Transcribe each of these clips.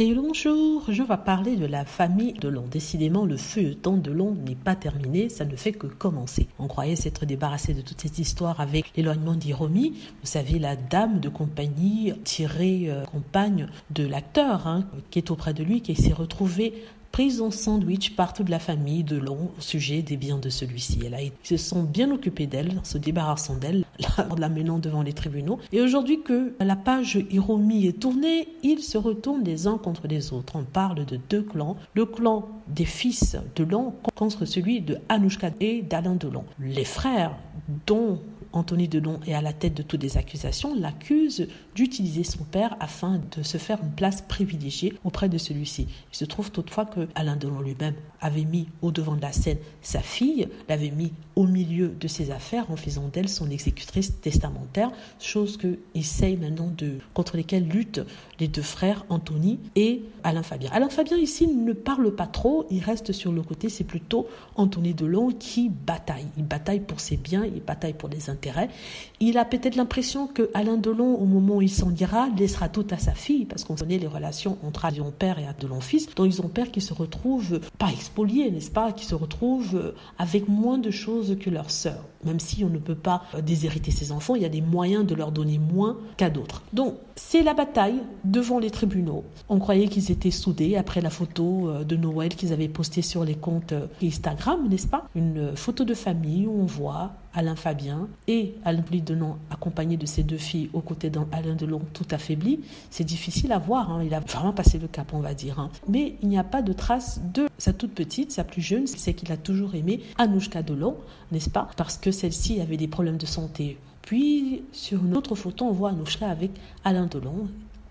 Et bonjour, je vais parler de la famille Delon. Décidément, le feuilleton Delon n'est pas terminé, ça ne fait que commencer. On croyait s'être débarrassé de toute cette histoire avec l'éloignement d'Hiromi. Vous savez, la dame de compagnie tirée compagne de l'acteur qui est auprès de lui, qui s'est retrouvée prise en sandwich par toute la famille Delon au sujet des biens de celui-ci. Ils se sont bien occupés d'elle, en se débarrassant d'elle, en l'amenant devant les tribunaux. Et aujourd'hui que la page Hiromi est tournée, ils se retournent les uns contre les autres. On parle de deux clans. Le clan des fils Delon contre celui de Anouchka et d'Alain Delon. Les frères dont Anthony Delon est à la tête de toutes les accusations, l'accuse d'utiliser son père afin de se faire une place privilégiée auprès de celui-ci. Il se trouve toutefois que Alain Delon lui-même avait mis au devant de la scène sa fille, l'avait mis au milieu de ses affaires en faisant d'elle son exécutrice testamentaire, chose qu'il essaye maintenant contre lesquelles luttent les deux frères Anthony et Alain Fabien. Alain Fabien ici ne parle pas trop, il reste sur le côté, c'est plutôt Anthony Delon qui bataille. Il bataille pour ses biens, il bataille pour les intérêts. Il a peut-être l'impression que Alain Delon, au moment où il s'en ira, laissera tout à sa fille, parce qu'on connaît les relations entre Delon père et Delon fils, dont ils ont père qui se retrouvent pas expoliés, n'est-ce pas, qui se retrouvent avec moins de choses que leur sœur. Même si on ne peut pas déshériter ses enfants, il y a des moyens de leur donner moins qu'à d'autres. Donc, c'est la bataille devant les tribunaux. On croyait qu'ils étaient soudés après la photo de Noël qu'ils avaient postée sur les comptes Instagram, n'est-ce pas? Une photo de famille où on voit Alain Fabien et Alain Delon accompagné de ses deux filles aux côtés d'Alain Delon tout affaibli. C'est difficile à voir, il a vraiment passé le cap, on va dire. Mais il n'y a pas de trace de sa toute petite, sa plus jeune, c'est qu'il a toujours aimé Anouchka Delon, n'est-ce pas? Parce que celle-ci avait des problèmes de santé. Puis, sur une autre photo, on voit Anouchka avec Alain Delon,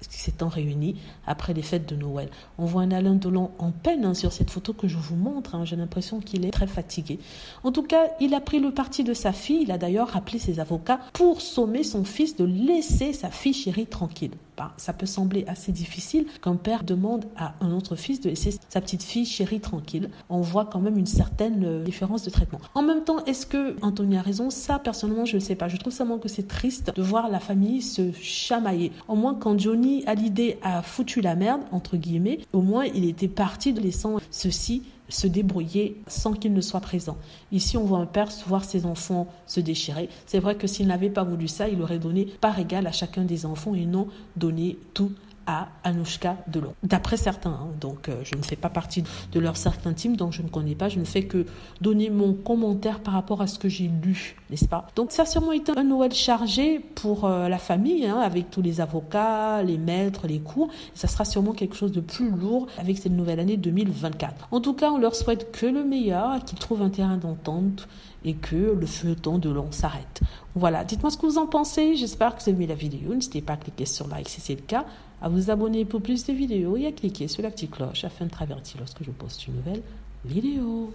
qui s'étant réunis après les fêtes de Noël. On voit un Alain Delon en peine sur cette photo que je vous montre. J'ai l'impression qu'il est très fatigué. En tout cas, il a pris le parti de sa fille. Il a d'ailleurs appelé ses avocats pour sommer son fils de laisser sa fille chérie tranquille. Ça peut sembler assez difficile qu'un père demande à un autre fils de laisser sa petite fille chérie tranquille. On voit quand même une certaine différence de traitement. En même temps, est-ce que Anthony a raison? Ça, personnellement, je ne sais pas. Je trouve seulement que c'est triste de voir la famille se chamailler. Au moins, quand Johnny Hallyday a foutu la merde, entre guillemets, au moins, il était parti de laissant ceci se débrouiller sans qu'il ne soit présent. Ici, on voit un père voir ses enfants se déchirer. C'est vrai que s'il n'avait pas voulu ça, il aurait donné par égal à chacun des enfants et non donné tout à Anouchka Delon. D'après certains, donc je ne fais pas partie de leur cercle intime, donc je ne connais pas, je ne fais que donner mon commentaire par rapport à ce que j'ai lu, n'est-ce pas? Donc ça a sûrement été un Noël chargé pour la famille, avec tous les avocats, les maîtres, les cours. Et ça sera sûrement quelque chose de plus lourd avec cette nouvelle année 2024. En tout cas, on leur souhaite que le meilleur, qu'ils trouvent un terrain d'entente et que le feuilleton Delon s'arrête. Voilà, dites-moi ce que vous en pensez. J'espère que vous avez aimé la vidéo. N'hésitez pas à cliquer sur like si c'est le cas, à vous abonner pour plus de vidéos et à cliquer sur la petite cloche afin de être averti lorsque je poste une nouvelle vidéo.